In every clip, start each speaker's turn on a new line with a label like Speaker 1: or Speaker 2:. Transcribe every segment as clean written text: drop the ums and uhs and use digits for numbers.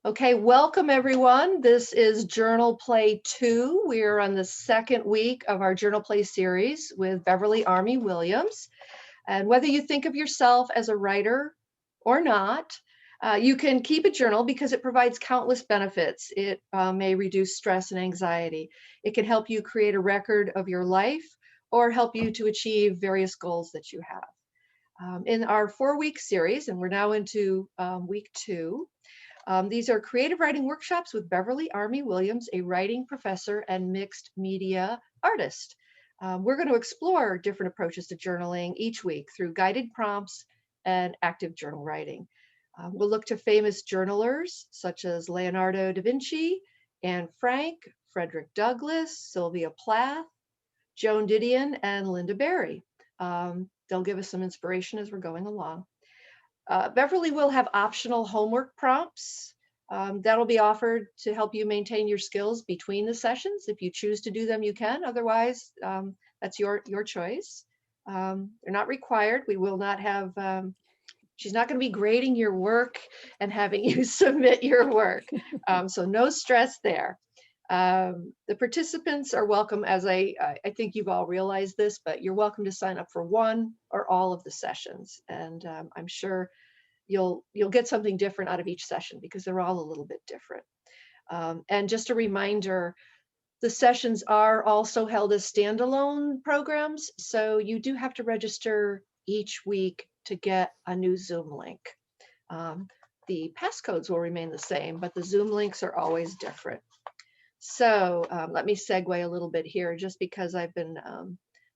Speaker 1: Okay, welcome everyone. This is Journal Play 2. We are on the second week of our Journal Play series with Beverly Army-Williams. And whether you think of yourself as a writer or not, you can keep a journal because it provides countless benefits. It may reduce stress and anxiety. It can help you create a record of your life or help you to achieve various goals that you have. In our 4-week series, and we're now into week 2, these are creative writing workshops with Beverly Army-Williams, a writing professor and mixed media artist. We're going to explore different approaches to journaling each week through guided prompts and active journal writing. We'll look to famous journalers such as Leonardo da Vinci, Anne Frank, Frederick Douglass, Sylvia Plath, Joan Didion, and Lynda Barry. They'll give us some inspiration as we're going along. Beverly will have optional homework prompts that'll be offered to help you maintain your skills between the sessions. If you choose to do them, you can. Otherwise, that's your choice. They're not required. We will not have, she's not going to be grading your work and having you submit your work. So no stress there. The participants are welcome, as I think you've all realized this, but you're welcome to sign up for one or all of the sessions. And I'm sure you'll get something different out of each session because they're all a little bit different. And just a reminder, the sessions are also held as standalone programs. So you do have to register each week to get a new Zoom link. The passcodes will remain the same, but the Zoom links are always different. So let me segue a little bit here, just because I've been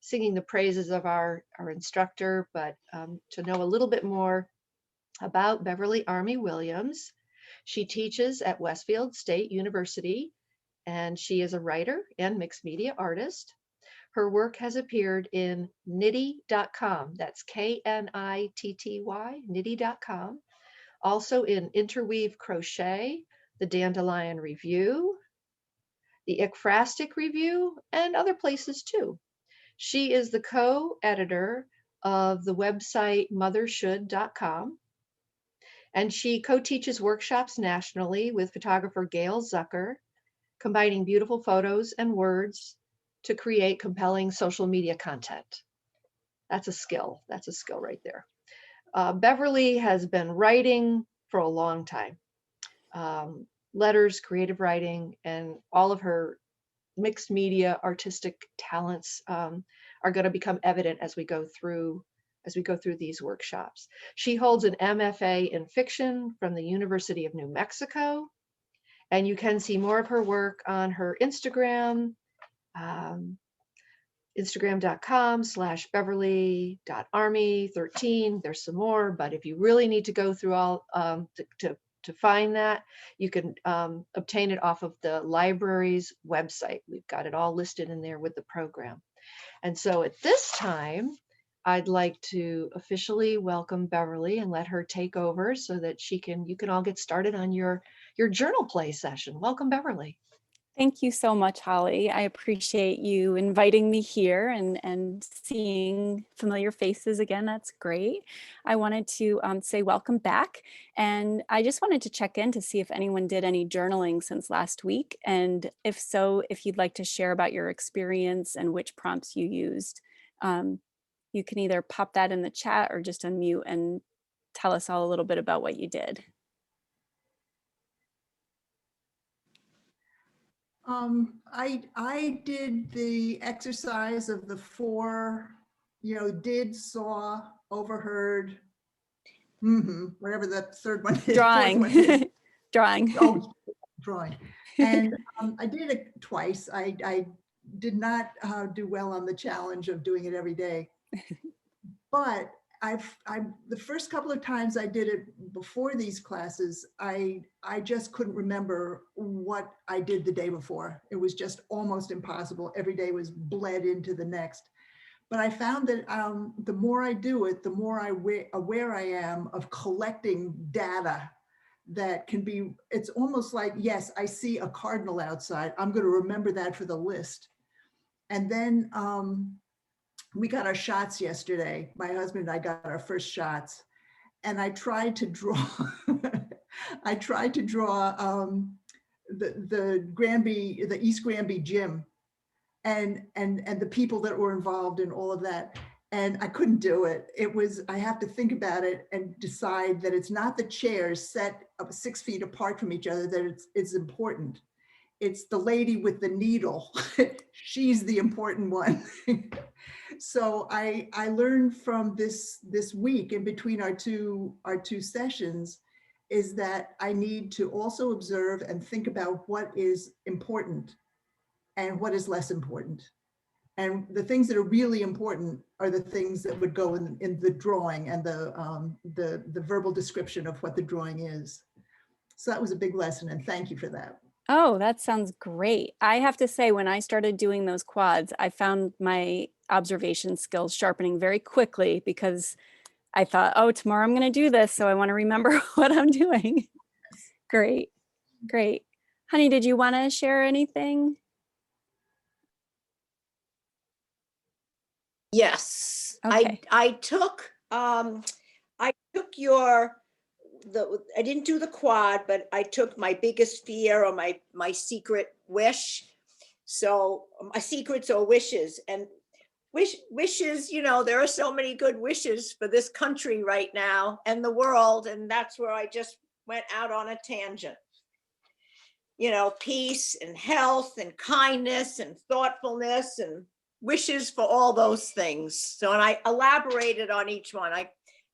Speaker 1: singing the praises of our instructor, but to know a little bit more about Beverly Army-Williams. She teaches at Westfield State University, and she is a writer and mixed media artist. Her work has appeared in Knitty.com, that's K-N-I-T-T-Y, Knitty.com, also in Interweave Crochet, the Dandelion Review, the Ekphrastic Review, and other places too. She is the co-editor of the website mothershould.com, and she co-teaches workshops nationally with photographer Gail Zucker, combining beautiful photos and words to create compelling social media content. That's a skill. That's a skill right there. Beverly has been writing for a long time. Letters, creative writing, and all of her mixed media artistic talents are going to become evident as we go through these workshops. She holds an MFA in fiction from the University of New Mexico, and you can see more of her work on her Instagram, Instagram.com/Beverly.Army13. There's some more, but if you really need to go through all to find that, you can obtain it off of the library's website. We've got it all listed in there with the program. And so at this time, I'd like to officially welcome Beverly and let her take over so that you can all get started on your journal play session. Welcome, Beverly.
Speaker 2: Thank you so much, Holly. I appreciate you inviting me here and seeing familiar faces again. That's great. I wanted to say welcome back. And I just wanted to check in to see if anyone did any journaling since last week. And if so, if you'd like to share about your experience and which prompts you used, you can either pop that in the chat or just unmute and tell us all a little bit about what you did.
Speaker 3: I did the exercise of the 4, did, saw, overheard, whatever the third one is.
Speaker 2: Drawing.
Speaker 3: One is.
Speaker 2: Drawing.
Speaker 3: Oh, drawing. And I did it twice. I did not do well on the challenge of doing it every day. But the first couple of times I did it before these classes, I just couldn't remember what I did the day before. It was just almost impossible. Every day was bled into the next. But I found that the more I do it, the more aware I am of collecting data that can be, it's almost like, yes, I see a cardinal outside. I'm going to remember that for the list. And then we got our shots yesterday. My husband and I got our first shots, and I tried to draw. I tried to draw the East Granby gym and the people that were involved in all of that. And I couldn't do it. I have to think about it and decide that it's not the chairs set up 6 feet apart from each other that it's important. It's the lady with the needle. She's the important one. So I learned from this week in between our two sessions is that I need to also observe and think about what is important and what is less important. And the things that are really important are the things that would go in the drawing and the verbal description of what the drawing is. So that was a big lesson, and thank you for that.
Speaker 2: Oh, that sounds great. I have to say, when I started doing those quads, I found my observation skills sharpening very quickly because I thought, oh, tomorrow I'm going to do this, so I want to remember what I'm doing. Great, great. Honey, did you want to share anything?
Speaker 4: Yes,
Speaker 2: Okay.
Speaker 4: I took I didn't do the quad, but I took my biggest fear or my secret wish. So my secrets or wishes, and wishes, you know, there are so many good wishes for this country right now and the world, and that's where I just went out on a tangent. You know, peace and health and kindness and thoughtfulness and wishes for all those things. So, and I elaborated on each one. I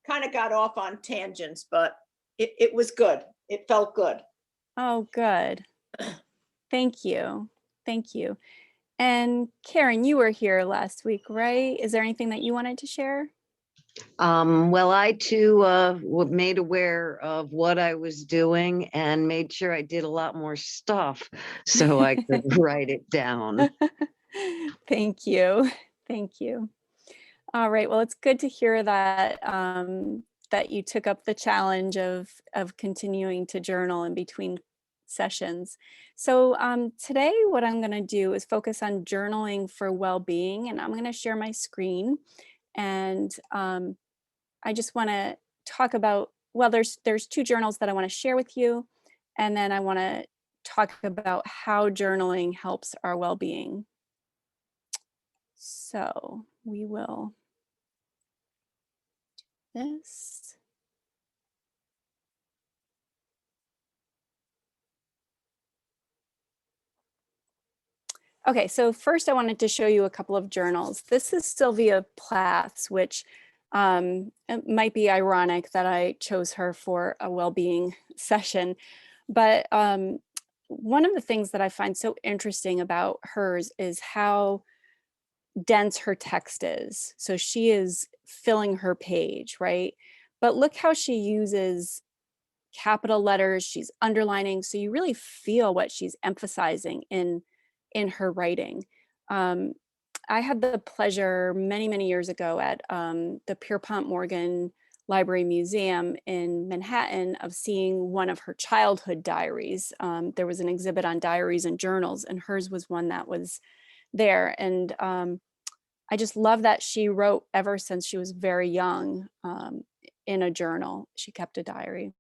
Speaker 4: kind of got off on tangents, but it was good. It felt good.
Speaker 2: Oh, good. Thank you. Thank you. And Karen, you were here last week, right? Is there anything that you wanted to share?
Speaker 5: Well, I too was made aware of what I was doing and made sure I did a lot more stuff so I could write it down.
Speaker 2: Thank you. Thank you. All right. Well, it's good to hear that that you took up the challenge of continuing to journal in between sessions. So today what I'm going to do is focus on journaling for well-being, and I'm going to share my screen. And I just want to talk about, well, there's 2 journals that I want to share with you, and then I want to talk about how journaling helps our well-being. So we will do this. Okay, so first I wanted to show you a couple of journals. This is Sylvia Plath's, which it might be ironic that I chose her for a well-being session, but one of the things that I find so interesting about hers is how dense her text is. So she is filling her page, right? But look how she uses capital letters, she's underlining, so you really feel what she's emphasizing in her writing. I had the pleasure many years ago at the Pierpont Morgan Library Museum in Manhattan of seeing one of her childhood diaries. There was an exhibit on diaries and journals, and hers was one that was there. And I just love that she wrote ever since she was very young in a journal. She kept a diary.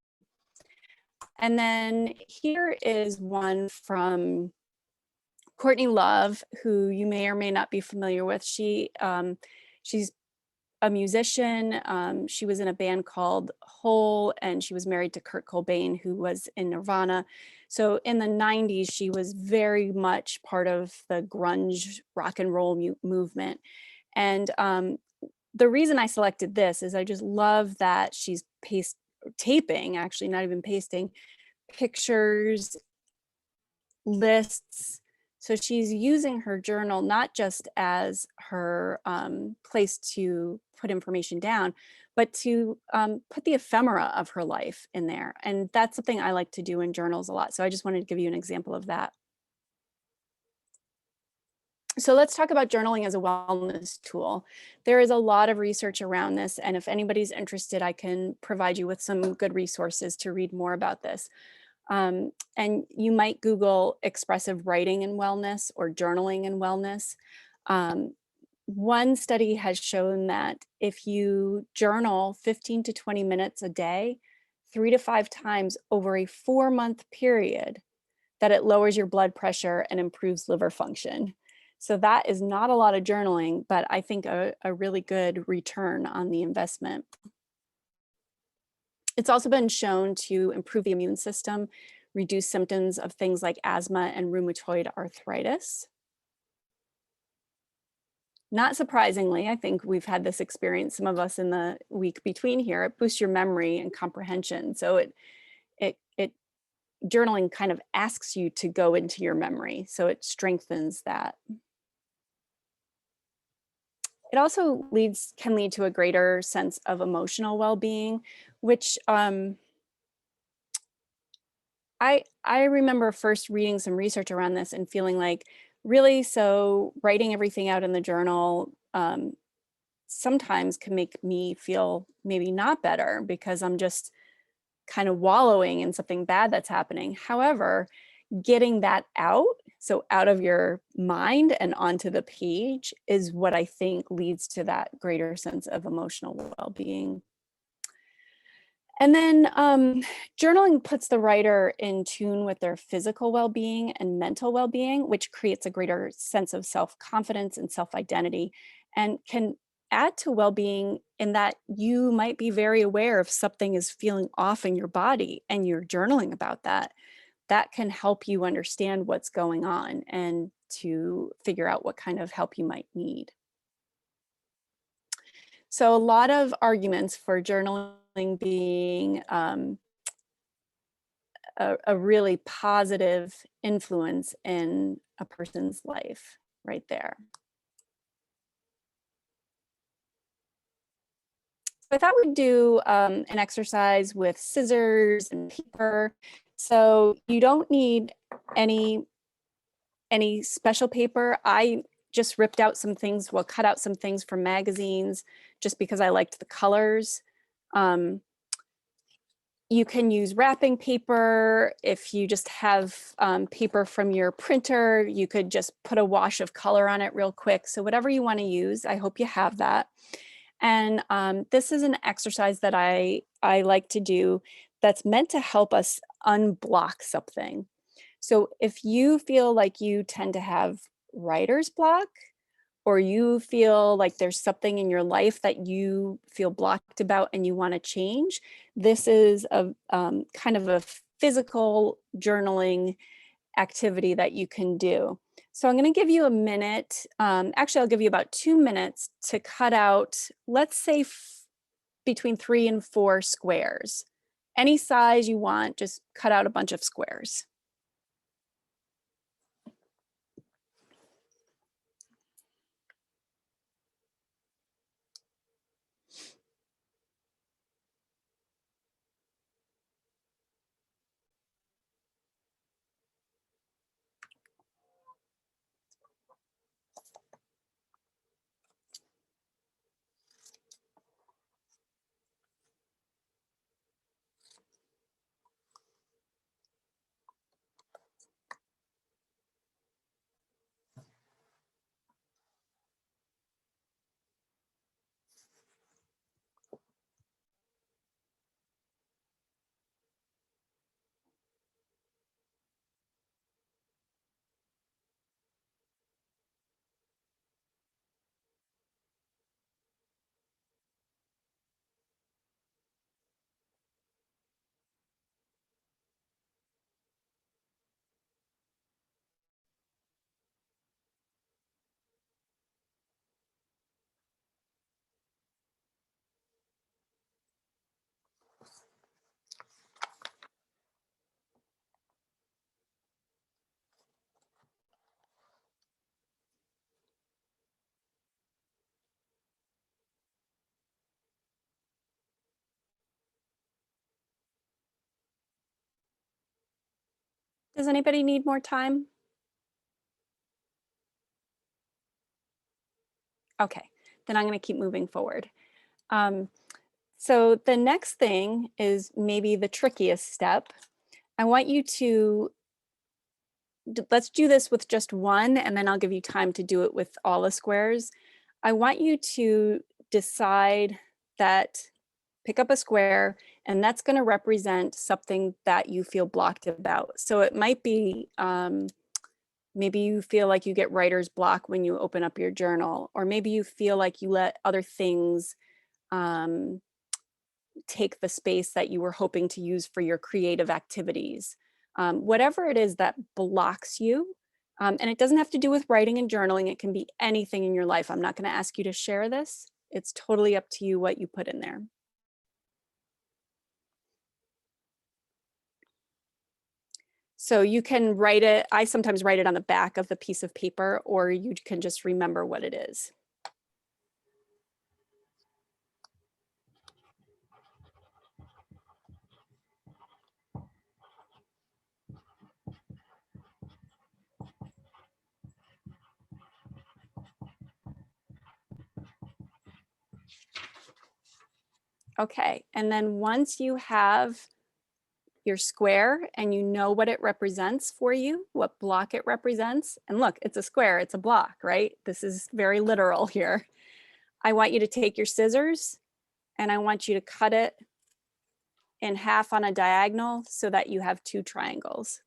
Speaker 2: And then here is one from Courtney Love, who you may or may not be familiar with. She's a musician. She was in a band called Hole, and she was married to Kurt Cobain, who was in Nirvana. So in the 90s, she was very much part of the grunge rock and roll movement. And the reason I selected this is I just love that she's taping, actually not even pasting, pictures, lists. So she's using her journal not just as her place to put information down, but to put the ephemera of her life in there. And that's something I like to do in journals a lot. So I just wanted to give you an example of that. So let's talk about journaling as a wellness tool. There is a lot of research around this, and if anybody's interested, I can provide you with some good resources to read more about this. And you might Google expressive writing and wellness or journaling and wellness. One study has shown that if you journal 15 to 20 minutes a day, 3 to 5 times over a 4-month period, that it lowers your blood pressure and improves liver function. So that is not a lot of journaling, but I think a really good return on the investment. It's also been shown to improve the immune system, reduce symptoms of things like asthma and rheumatoid arthritis. Not surprisingly, I think we've had this experience, some of us in the week between here, it boosts your memory and comprehension. So it journaling kind of asks you to go into your memory. So it strengthens that. It also can lead to a greater sense of emotional well-being, which I remember first reading some research around this and feeling like, really, so writing everything out in the journal sometimes can make me feel maybe not better because I'm just kind of wallowing in something bad that's happening. However, getting that out, so out of your mind and onto the page, is what I think leads to that greater sense of emotional well-being. And then journaling puts the writer in tune with their physical well-being and mental well-being, which creates a greater sense of self-confidence and self-identity, and can add to well-being in that you might be very aware if something is feeling off in your body and you're journaling about that. That can help you understand what's going on and to figure out what kind of help you might need. So a lot of arguments for journaling being a really positive influence in a person's life right there. I thought we'd do an exercise with scissors and paper. So you don't need any special paper. I just ripped out some things, cut out some things from magazines just because I liked the colors. You can use wrapping paper. If you just have paper from your printer, you could just put a wash of color on it real quick. So whatever you want to use, I hope you have that. And this is an exercise that I like to do that's meant to help us unblock something. So if you feel like you tend to have writer's block, or you feel like there's something in your life that you feel blocked about and you want to change, this is a kind of a physical journaling activity that you can do. So I'm going to give you a minute. Actually, I'll give you about 2 minutes to cut out, let's say between 3 and 4 squares. Any size you want, just cut out a bunch of squares. Does anybody need more time? Okay, then I'm going to keep moving forward. So the next thing is maybe the trickiest step. I want you to, let's do this with just one, and then I'll give you time to do it with all the squares. I want you to decide that pick up a square, and that's going to represent something that you feel blocked about. So it might be, maybe you feel like you get writer's block when you open up your journal, or maybe you feel like you let other things take the space that you were hoping to use for your creative activities. Whatever it is that blocks you, and it doesn't have to do with writing and journaling, it can be anything in your life. I'm not going to ask you to share this. It's totally up to you what you put in there. So you can write it, I sometimes write it on the back of the piece of paper, or you can just remember what it is. Okay, and then once you have your square and you know what it represents for you, what block it represents, and look, it's a square, it's a block, right? This is very literal here. I want you to take your scissors and I want you to cut it in half on a diagonal so that you have 2 triangles.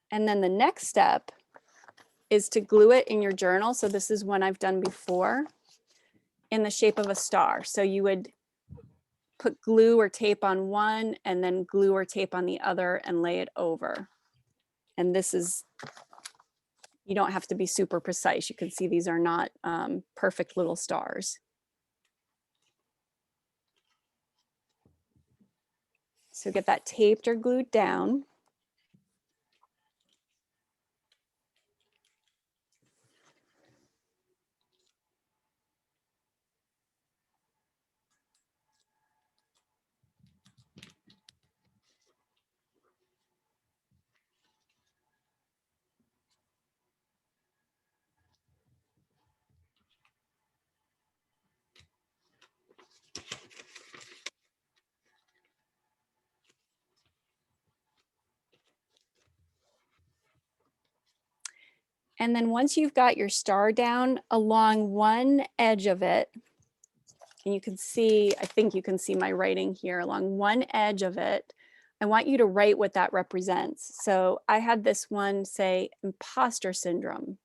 Speaker 2: And then the next step is to glue it in your journal. So this is one I've done before, in the shape of a star. So you would put glue or tape on one and then glue or tape on the other and lay it over. And this is, you don't have to be super precise. You can see these are not perfect little stars. So get that taped or glued down. And then once you've got your star down, along one edge of it, and you can see, I think you can see my writing here, along one edge of it, I want you to write what that represents. So I had this one say imposter syndrome.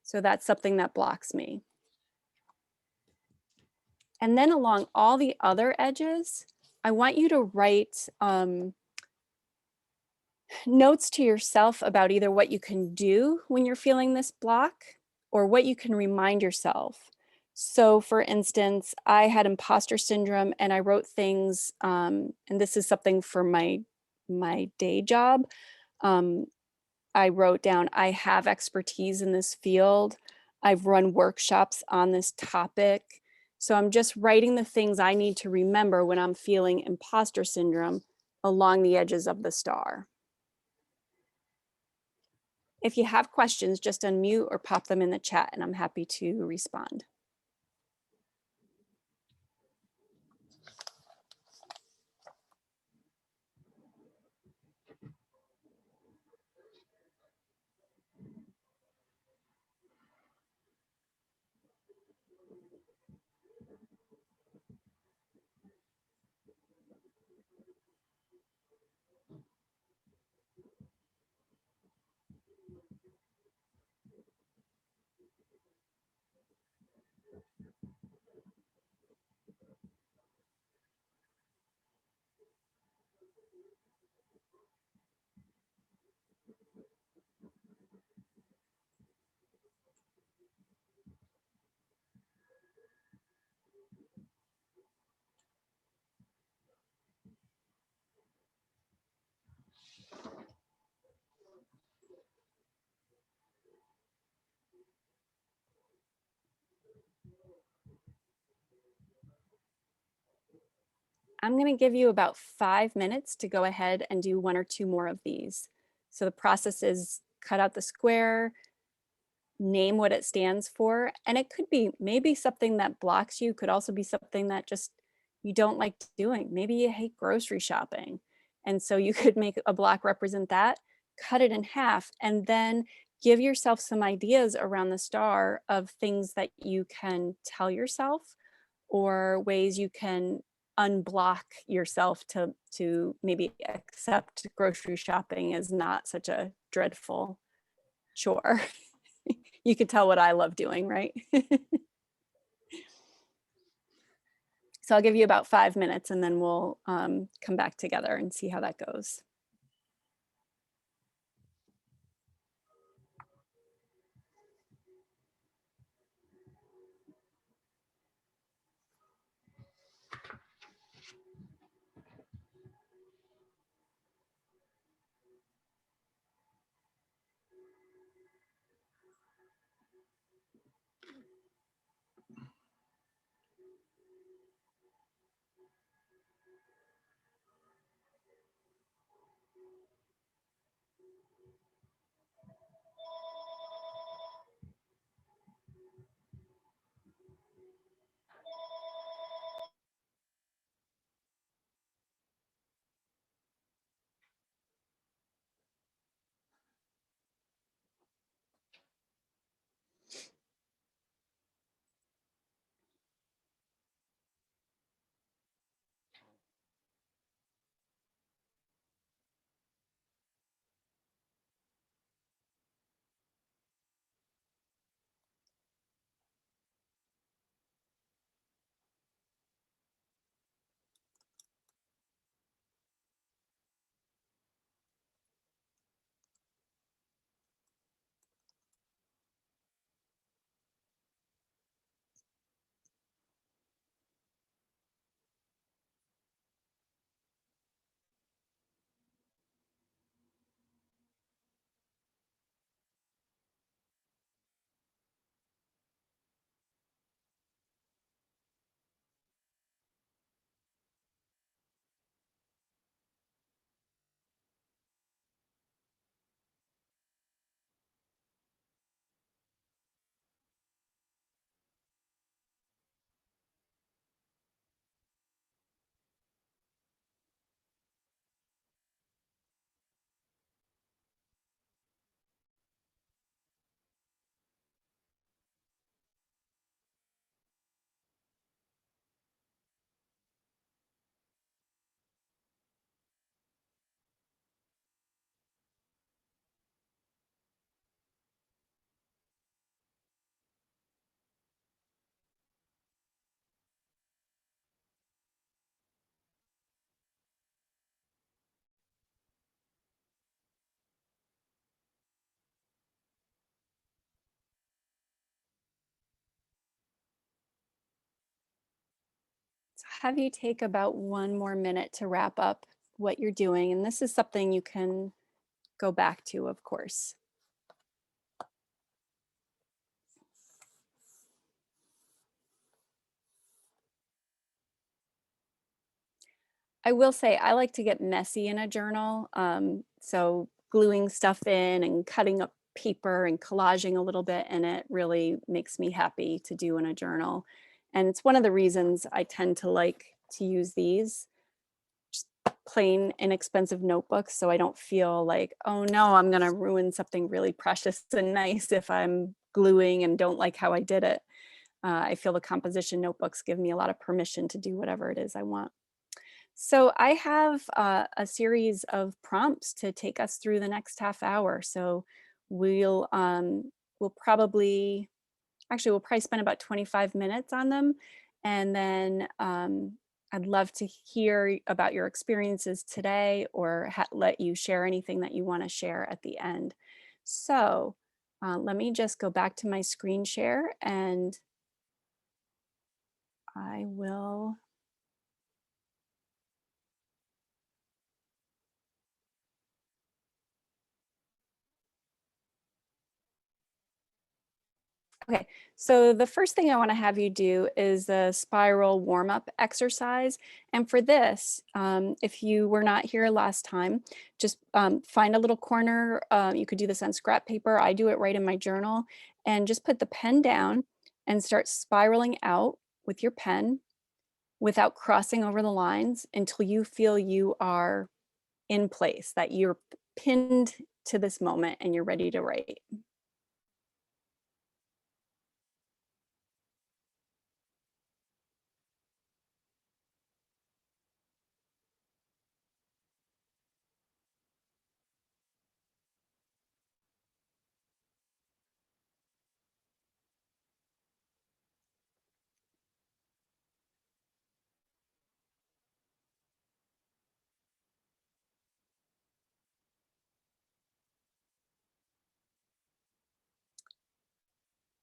Speaker 2: So that's something that blocks me. And then along all the other edges, I want you to write notes to yourself about either what you can do when you're feeling this block or what you can remind yourself. So for instance, I had imposter syndrome and I wrote things, and this is something for my day job. I wrote down, I have expertise in this field. I've run workshops on this topic. So I'm just writing the things I need to remember when I'm feeling imposter syndrome along the edges of the star. If you have questions, just unmute or pop them in the chat and I'm happy to respond. I'm going to give you about 5 minutes to go ahead and do 1 or 2 more of these. So the process is cut out the square, name what it stands for, and it could be maybe something that blocks you, could also be something that just you don't like doing. Maybe you hate grocery shopping. And so you could make a block represent that. cut it in half, and then give yourself some ideas around the star of things that you can tell yourself, or ways you can unblock yourself to maybe accept grocery shopping as not such a dreadful chore. You could tell what I love doing, right? So I'll give you about 5 minutes and then we'll come back together and see how that goes. So have you take about 1 more minute to wrap up what you're doing. And this is something you can go back to, of course. I will say I like to get messy in a journal. So gluing stuff in and cutting up paper and collaging a little bit, and it really makes me happy to do in a journal. And it's one of the reasons I tend to like to use these just plain inexpensive notebooks, so I don't feel like, oh no, I'm gonna ruin something really precious and nice if I'm gluing and don't like how I did it. I feel the composition notebooks give me a lot of permission to do whatever it is I want. So I have a series of prompts to take us through the next half hour. So we'll probably spend about 25 minutes on them, and then I'd love to hear about your experiences today, or let you share anything that you want to share at the end. So let me just go back to my screen share, and I will. Okay, so the first thing I want to have you do is the spiral warm-up exercise. And for this, if you were not here last time, just find a little corner. You could do this on scrap paper. I do it right in my journal. And just put the pen down and start spiraling out with your pen without crossing over the lines until you feel you are in place, that you're pinned to this moment and you're ready to write.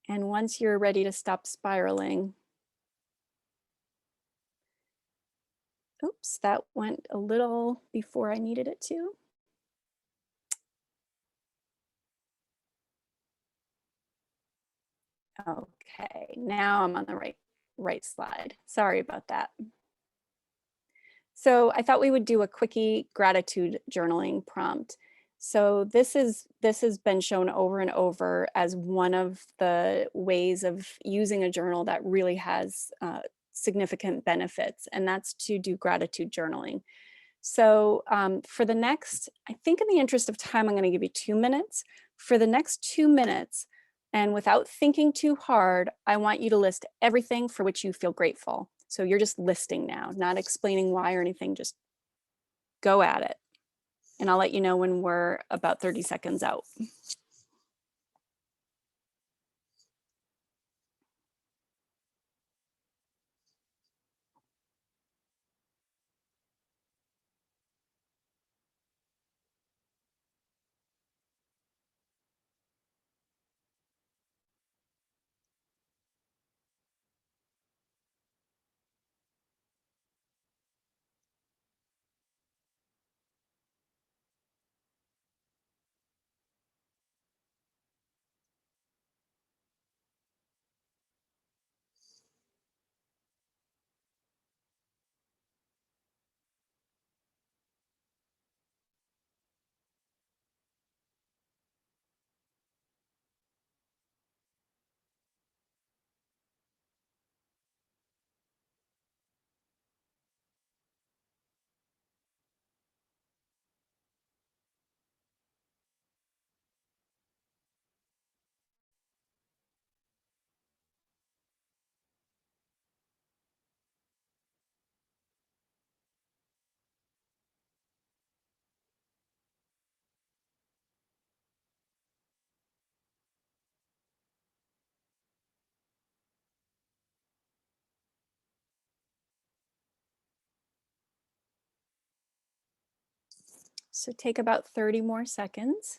Speaker 2: And once you're ready to stop spiraling, oops, that went a little before I needed it to. Okay, now I'm on the right slide. Sorry about that. So I thought we would do a quickie gratitude journaling prompt. So this has been shown over and over as one of the ways of using a journal that really has significant benefits, and that's to do gratitude journaling. So for the next, I think in the interest of time, I'm going to give you 2 minutes. For the next 2 minutes, and without thinking too hard, I want you to list everything for which you feel grateful. So you're just listing now, not explaining why or anything, just go at it. And I'll let you know when we're about 30 seconds out. So take about 30 more seconds.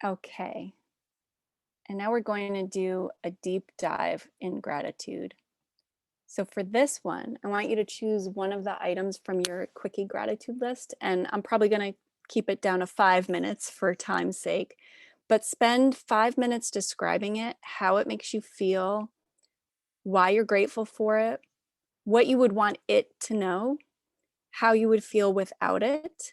Speaker 2: Okay. And now we're going to do a deep dive in gratitude. So for this one, I want you to choose one of the items from your quickie gratitude list. And I'm probably going to keep it down to 5 minutes for time's sake, but spend 5 minutes describing it, how it makes you feel, why you're grateful for it, what you would want it to know, how you would feel without it.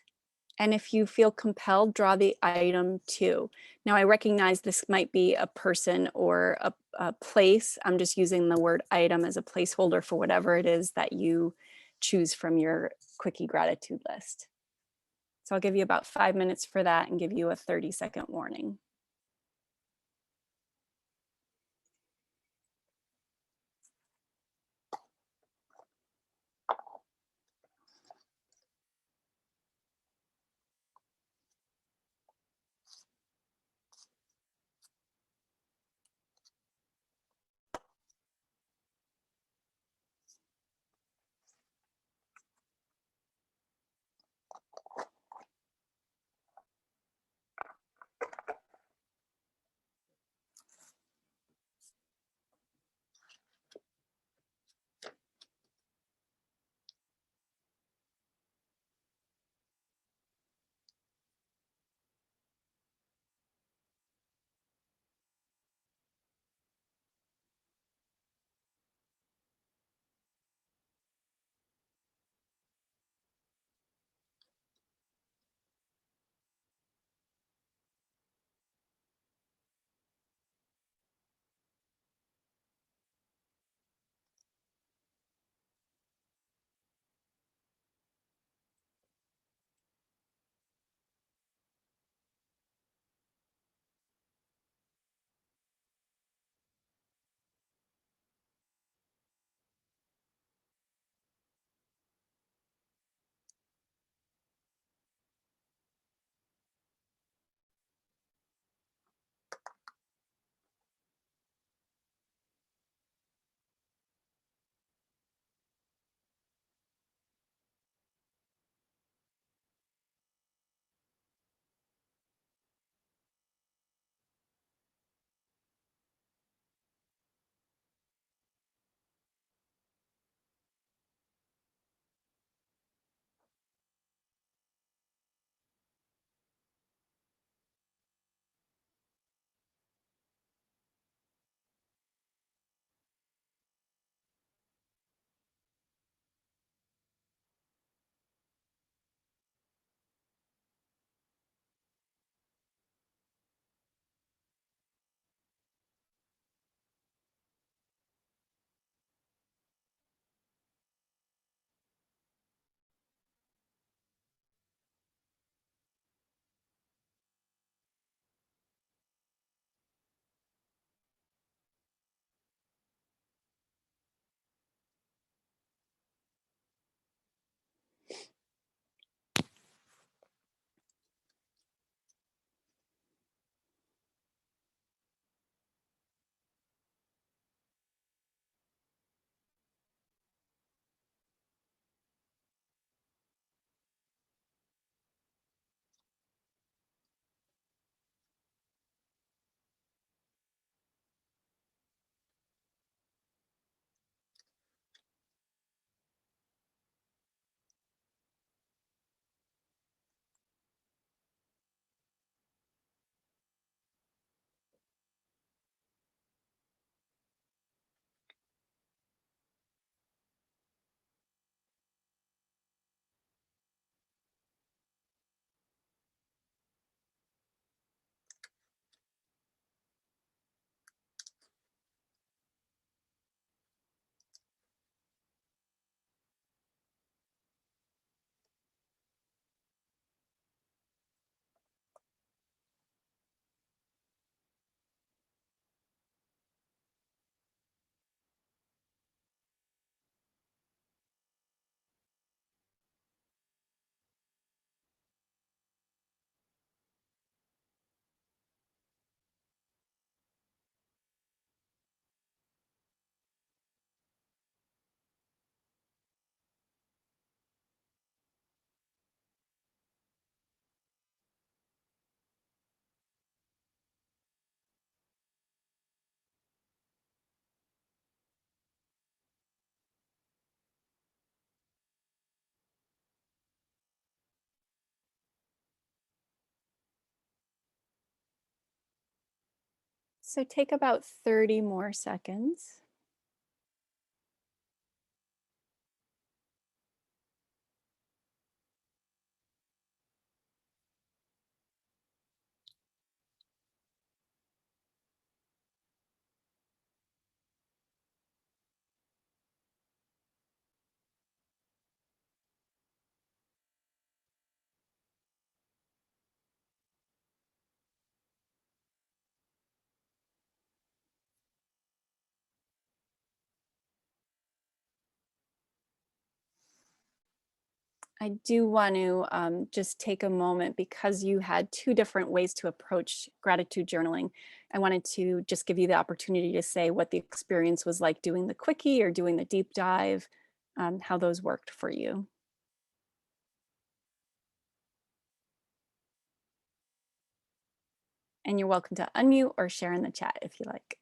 Speaker 2: And if you feel compelled, draw the item too. Now, I recognize this might be a person or a place. I'm just using the word item as a placeholder for whatever it is that you choose from your quickie gratitude list. So I'll give you about 5 minutes for that and give you a 30-second warning. So take about 30 more seconds. I do want to just take a moment, because you had two different ways to approach gratitude journaling. I wanted to just give you the opportunity to say what the experience was like doing the quickie or doing the deep dive, how those worked for you. And you're welcome to unmute or share in the chat if you like.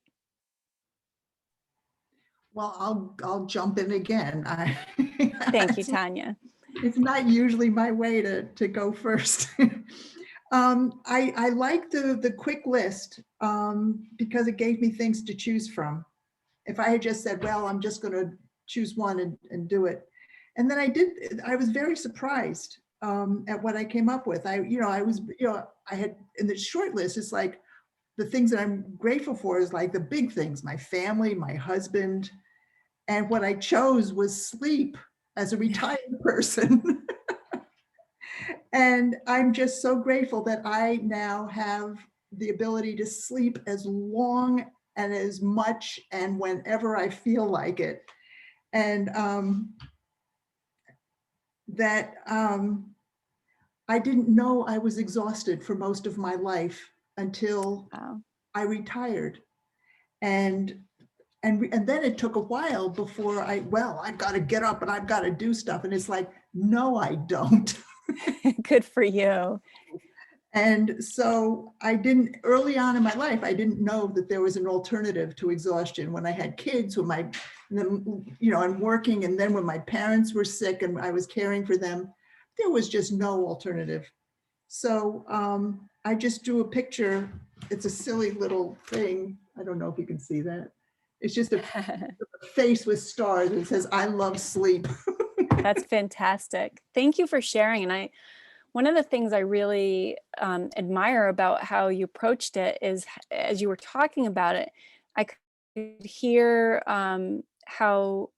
Speaker 3: Well, I'll jump in again.
Speaker 2: Thank you, Tanya.
Speaker 3: It's not usually my way to go first. I like the quick list because it gave me things to choose from. If I had just said, well, I'm just going to choose one and do it. And then I was very surprised at what I came up with. I had in the short list, it's like the things that I'm grateful for is like the big things, my family, my husband. And what I chose was sleep as a retired person. And I'm just so grateful that I now have the ability to sleep as long and as much and whenever I feel like it. And I didn't know I was exhausted for most of my life until I retired. And then it took a while before I've got to get up and I've got to do stuff. And it's like, no, I don't.
Speaker 2: Good for you.
Speaker 3: And so early on in my life, I didn't know that there was an alternative to exhaustion. When I had kids, I'm working, and then when my parents were sick and I was caring for them, there was just no alternative. So I just drew a picture. It's a silly little thing. I don't know if you can see that. It's just a face with stars. It says, I love sleep.
Speaker 2: That's fantastic. Thank you for sharing. And one of the things I really admire about how you approached it is, as you were talking about it, I could hear how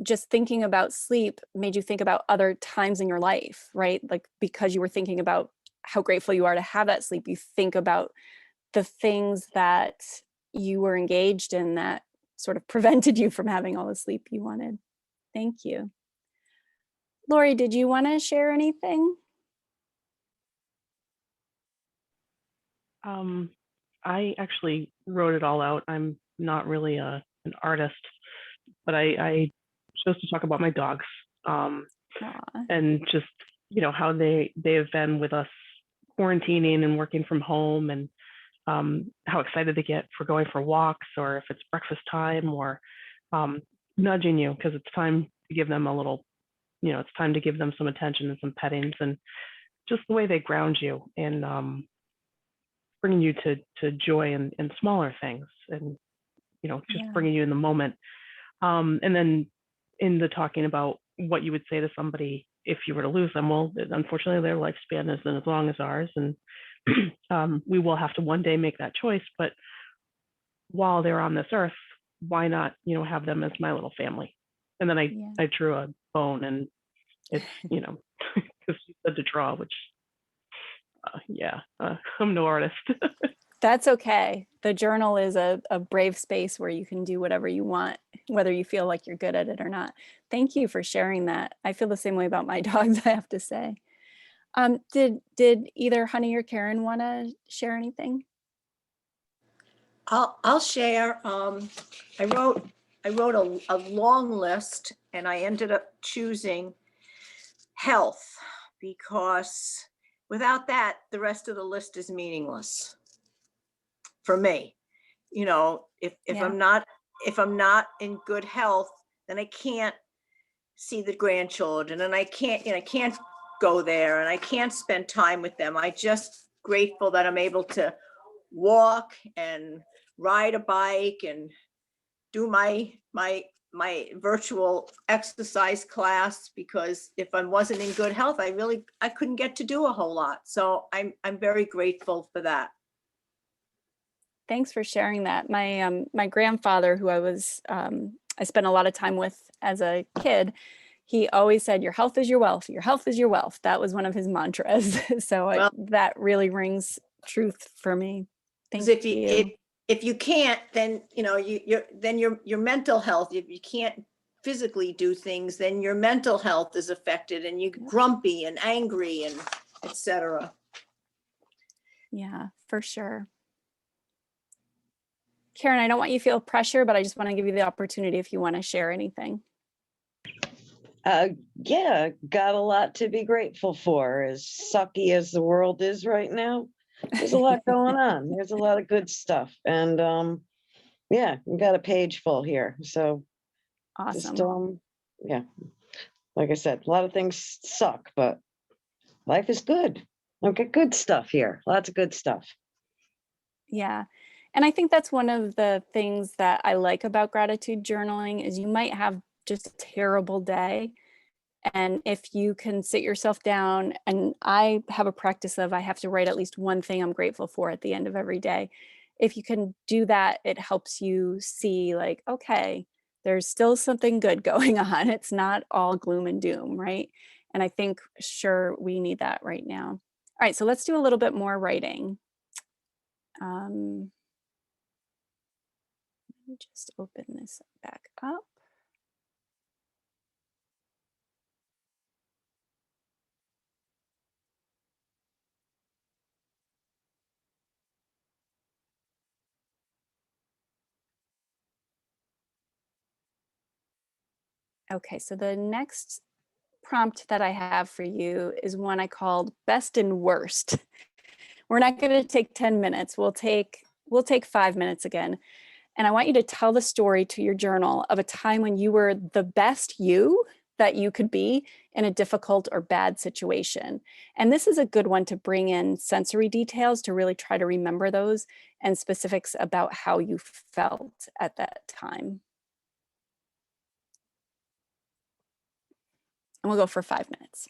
Speaker 2: just thinking about sleep made you think about other times in your life, right? Like, because you were thinking about how grateful you are to have that sleep, you think about the things that you were engaged in that sort of prevented you from having all the sleep you wanted. Thank you. Lori, did you want to share anything?
Speaker 6: I actually wrote it all out. I'm not really an artist, but I chose to talk about my dogs and just, how they have been with us quarantining and working from home, and how excited they get for going for walks, or if it's breakfast time, or nudging you because it's time to give them a little, it's time to give them some attention and some pettings, and just the way they ground you and bringing you to joy in smaller things, and just bringing you in the moment. And then in the talking about what you would say to somebody if you were to lose them, well, unfortunately their lifespan isn't as long as ours, and we will have to one day make that choice. But while they're on this earth, why not have them as my little family? And then I drew a bone, and it's because she said to draw, which I'm no artist.
Speaker 2: That's okay. The journal is a brave space where you can do whatever you want, whether you feel like you're good at it or not. Thank you for sharing that. I feel the same way about my dogs, I have to say. Did either Honey or Karen want to share anything?
Speaker 4: I'll share. I wrote a long list, and I ended up choosing health, because without that, the rest of the list is meaningless for me. If I'm not in good health, then I can't see the grandchildren, and I can't go there, and I can't spend time with them. I just grateful that I'm able to walk and ride a bike and do my virtual exercise class, because if I wasn't in good health, I couldn't get to do a whole lot. So I'm very grateful for that.
Speaker 2: Thanks for sharing that. My grandfather, who I spent a lot of time with as a kid, he always said, "Your health is your wealth. Your health is your wealth." That was one of his mantras. So
Speaker 4: Well,
Speaker 2: that really rings truth for me. Thank
Speaker 4: Because
Speaker 2: you.
Speaker 4: if you can't, then your mental health. If you can't physically do things, then your mental health is affected, and you're grumpy and angry and etc.
Speaker 2: Yeah, for sure. Karen, I don't want you to feel pressure, but I just want to give you the opportunity if you want to share anything.
Speaker 5: Yeah, got a lot to be grateful for. As sucky as the world is right now, there's a lot going on. There's a lot of good stuff. And yeah, we got a page full here. So
Speaker 2: Awesome.
Speaker 5: just yeah, like I said, a lot of things suck, but life is good. I've got good stuff here. Lots of good stuff.
Speaker 2: Yeah. And I think that's one of the things that I like about gratitude journaling is you might have just a terrible day. And if you can sit yourself down, and I have a practice of I have to write at least one thing I'm grateful for at the end of every day. If you can do that, it helps you see like, okay, there's still something good going on. It's not all gloom and doom, right? And I think sure we need that right now. All right, so let's do a little bit more writing. Let me just open this back up. Okay, so the next prompt that I have for you is one I called best and worst. We're not going to take 10 minutes. We'll take 5 minutes again. And I want you to tell the story to your journal of a time when you were the best you that you could be in a difficult or bad situation. And this is a good one to bring in sensory details to really try to remember those and specifics about how you felt at that time. And we'll go for 5 minutes.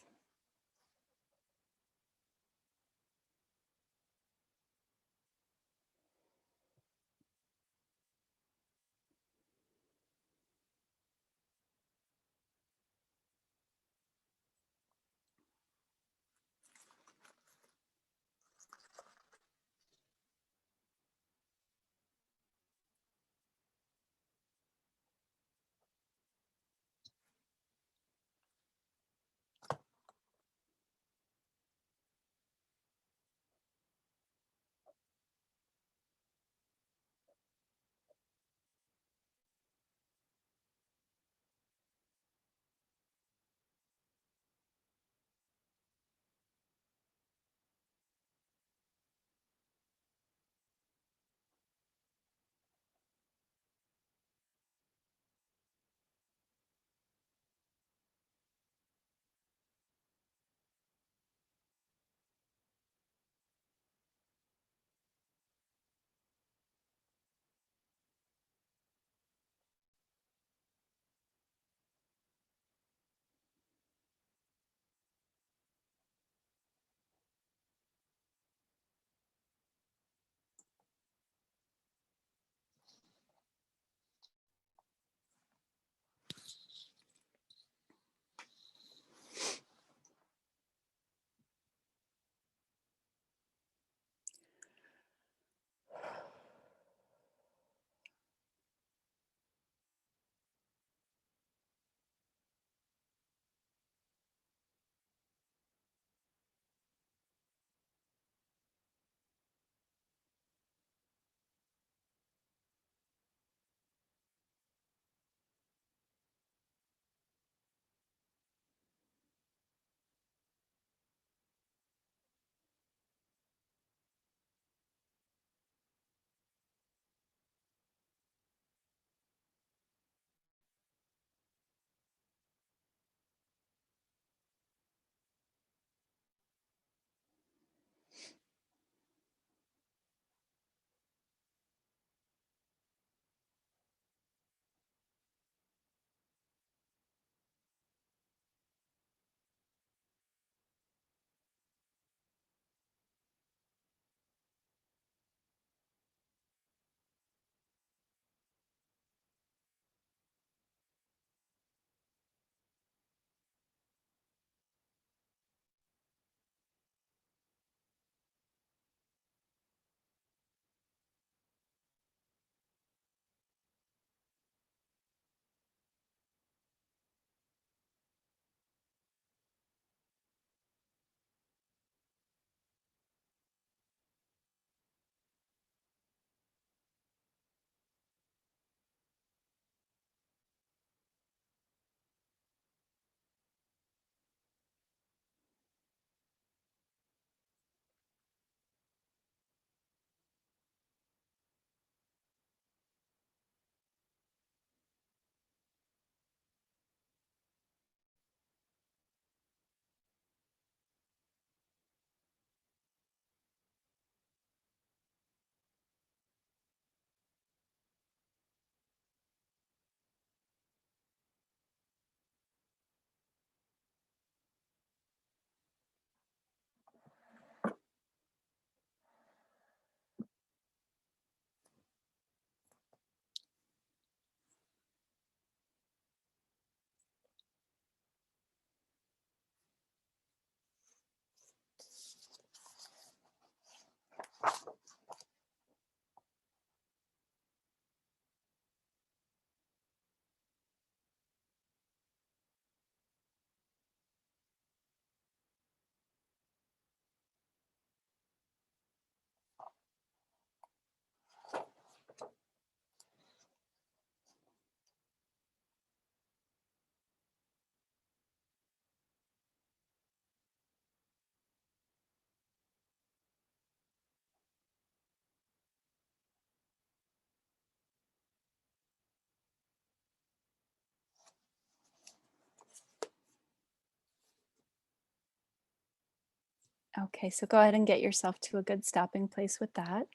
Speaker 2: Okay, so go ahead and get yourself to a good stopping place with that.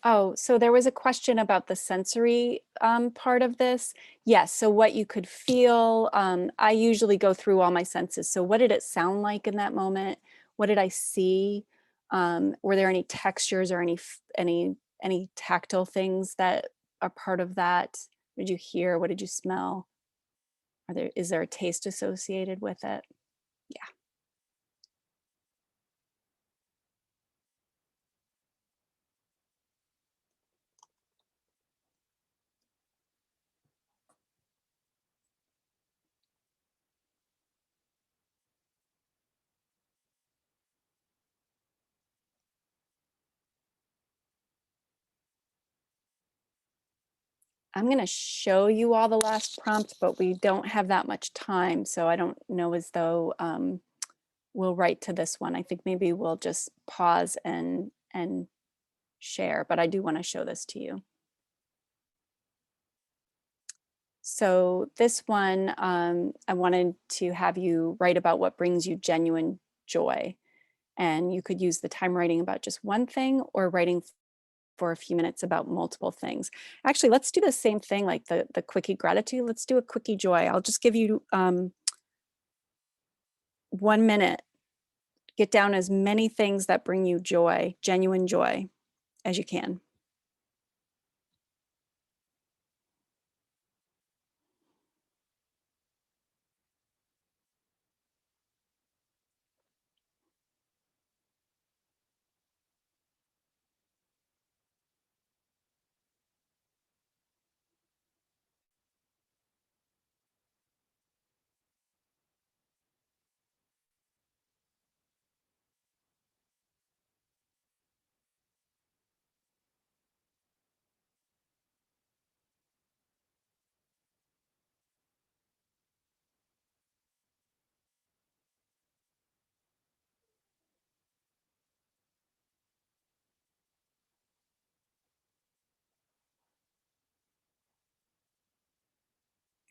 Speaker 2: Oh, so there was a question about the sensory part of this. Yes, so what you could feel, I usually go through all my senses. So what did it sound like in that moment? What did I see? Were there any textures or any tactile things that are part of that? What did you hear? What did you smell? Is there a taste associated with it? Yeah. I'm going to show you all the last prompt, but we don't have that much time. So I don't know as though we'll write to this one. I think maybe we'll just pause and share, but I do want to show this to you. So this one, I wanted to have you write about what brings you genuine joy. And you could use the time writing about just one thing or writing for a few minutes about multiple things. Actually, let's do the same thing like the quickie gratitude. Let's do a quickie joy. I'll just give you 1 minute. Get down as many things that bring you joy, genuine joy, as you can.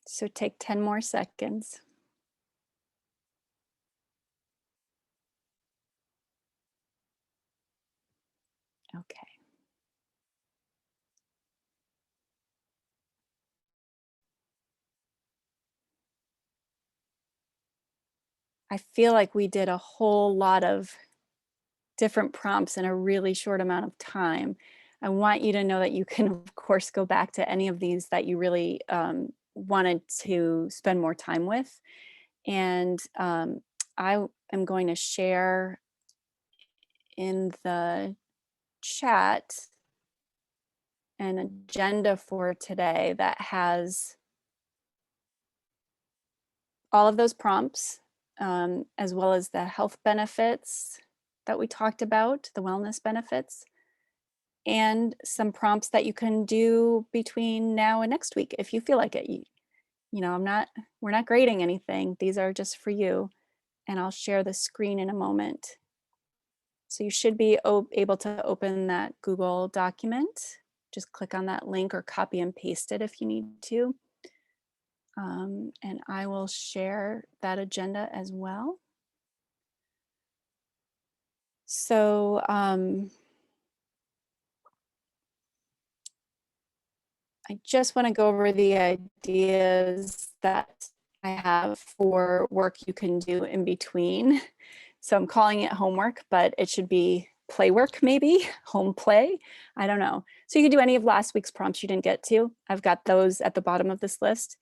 Speaker 2: So take 10 more seconds. Okay. I feel like we did a whole lot of different prompts in a really short amount of time. I want you to know that you can, of course, go back to any of these that you really wanted to spend more time with. And I am going to share in the chat an agenda for today that has all of those prompts, as well as the health benefits that we talked about, the wellness benefits, and some prompts that you can do between now and next week if you feel like it. You know, we're not grading anything. These are just for you. And I'll share the screen in a moment. So you should be able to open that Google document. Just click on that link or copy and paste it if you need to. And I will share that agenda as well. So I just want to go over the ideas that I have for work you can do in between. So I'm calling it homework, but it should be play work, maybe home play. I don't know. So you could do any of last week's prompts you didn't get to. I've got those at the bottom of this list.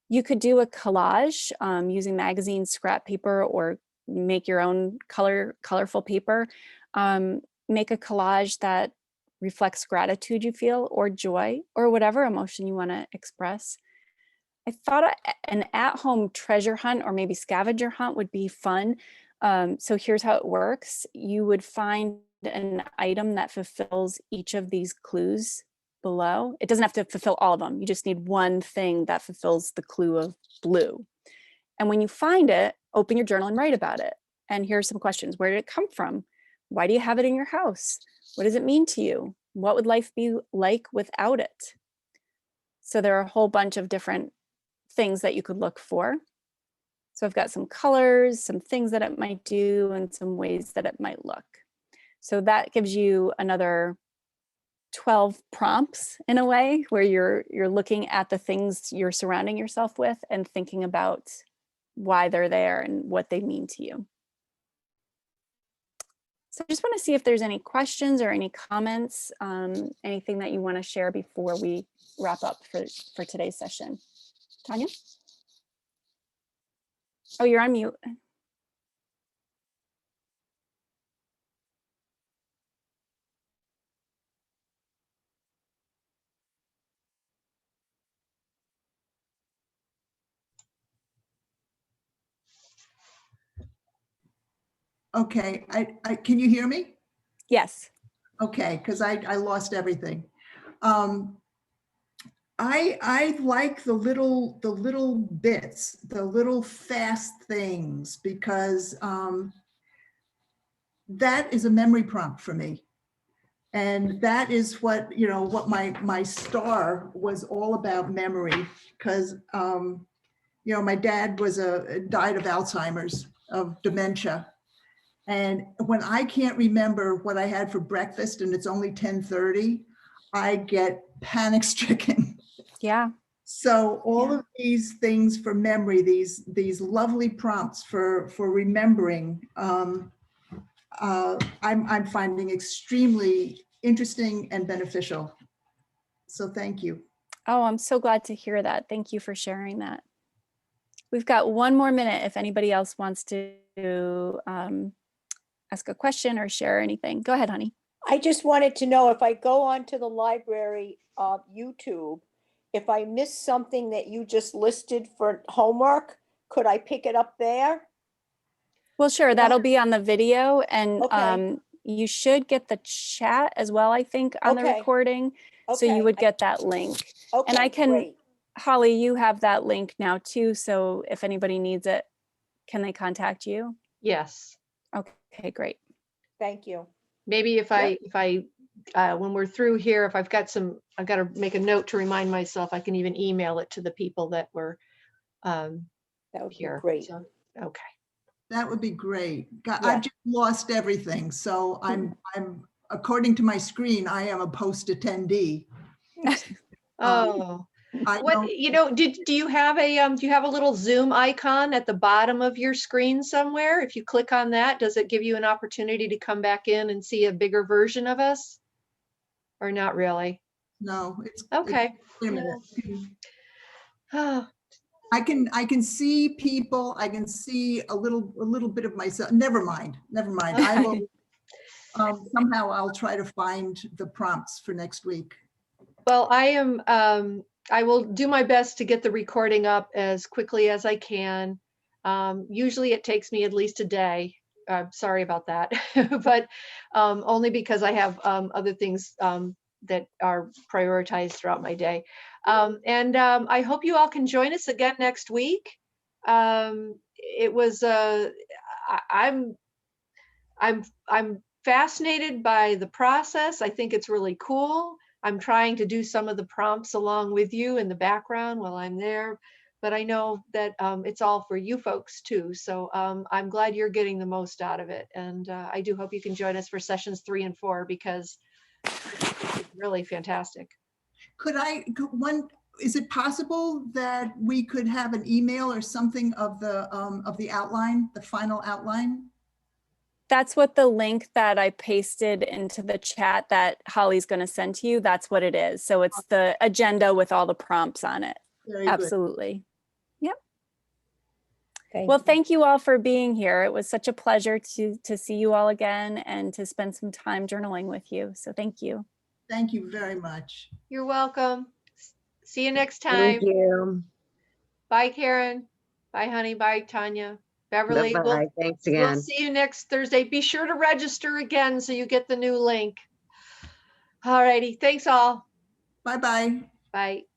Speaker 2: You could do a collage using magazine scrap paper or make your own colorful paper. Make a collage that reflects gratitude you feel or joy or whatever emotion you want to express. I thought an at-home treasure hunt or maybe scavenger hunt would be fun. So here's how it works. You would find an item that fulfills each of these clues below. It doesn't have to fulfill all of them. You just need one thing that fulfills the clue of blue. And when you find it, open your journal and write about it. And here are some questions. Where did it come from? Why do you have it in your house? What does it mean to you? What would life be like without it? So there are a whole bunch of different things that you could look for. So I've got some colors, some things that it might do, and some ways that it might look. So that gives you another 12 prompts in a way, where you're looking at the things you're surrounding yourself with and thinking about why they're there and what they mean to you. So I just want to see if there's any questions or any comments, anything that you want to share before we wrap up for today's session. Tanya? Oh, you're on mute.
Speaker 3: Okay, I can you hear me?
Speaker 2: Yes.
Speaker 3: Okay, because I lost everything. I like the little bits, the little fast things, because that is a memory prompt for me. And that is what, you know, what my star was all about, memory, because you know, my dad died of Alzheimer's, of dementia. And when I can't remember what I had for breakfast and it's only 10:30, I get panic stricken.
Speaker 2: Yeah.
Speaker 3: So all of these things for memory, these lovely prompts for remembering, I'm finding extremely interesting and beneficial. So thank you.
Speaker 2: Oh, I'm so glad to hear that. Thank you for sharing that. We've got one more minute if anybody else wants to ask a question or share anything. Go ahead, honey.
Speaker 4: I just wanted to know, if I go onto the library YouTube, if I miss something that you just listed for homework, could I pick it up there?
Speaker 2: Well, sure. That'll be on the video, and
Speaker 4: Okay.
Speaker 2: you should get the chat as well, I think, on the
Speaker 4: Okay.
Speaker 2: recording. So you
Speaker 4: Okay.
Speaker 2: would get that link.
Speaker 4: Okay,
Speaker 2: And I can,
Speaker 4: great.
Speaker 2: Holly, you have that link now too. So if anybody needs it, can they contact you?
Speaker 1: Yes.
Speaker 2: Okay, great.
Speaker 4: Thank you.
Speaker 1: Maybe if I when we're through here, if I've got to make a note to remind myself, I can even email it to the people that were
Speaker 4: That would
Speaker 1: here.
Speaker 4: be great.
Speaker 1: So, okay.
Speaker 3: That would be great.
Speaker 4: Yeah.
Speaker 3: I've just lost everything. So I'm according to my screen, I am a post attendee.
Speaker 1: Oh,
Speaker 3: I
Speaker 1: what,
Speaker 3: don't,
Speaker 1: you know, do you have a little Zoom icon at the bottom of your screen somewhere? If you click on that, does it give you an opportunity to come back in and see a bigger version of us? Or not really?
Speaker 3: no, it's
Speaker 1: Okay.
Speaker 3: wait a minute.
Speaker 1: Oh,
Speaker 3: I can see people. I can see a little bit of myself. Never mind. I will somehow I'll try to find the prompts for next week.
Speaker 1: well, I will do my best to get the recording up as quickly as I can. Usually it takes me at least a day. Sorry about that, but only because I have other things that are prioritized throughout my day. And I hope you all can join us again next week. It was I'm fascinated by the process. I think it's really cool. I'm trying to do some of the prompts along with you in the background while I'm there, but I know that it's all for you folks too. So I'm glad you're getting the most out of it. And I do hope you can join us for sessions 3 and 4, because it's really fantastic.
Speaker 3: Is it possible that we could have an email or something of the outline, the final outline?
Speaker 2: That's what the link that I pasted into the chat that Holly's going to send to you, that's what it is. So it's the agenda with all the prompts on it.
Speaker 3: Very
Speaker 2: Absolutely. Yep.
Speaker 4: Well,
Speaker 2: Thank you all for being here. It was such a pleasure to see you all again and to spend some time journaling with you. So thank you.
Speaker 3: Thank you very much.
Speaker 1: You're welcome. See you next time.
Speaker 5: Thank you.
Speaker 1: Bye, Karen. Bye, honey. Bye, Tanya. Beverly,
Speaker 5: Bye-bye. Thanks
Speaker 1: we'll
Speaker 5: again.
Speaker 1: see you next Thursday. Be sure to register again so you get the new link. All righty. Thanks all.
Speaker 3: Bye-bye.
Speaker 1: Bye.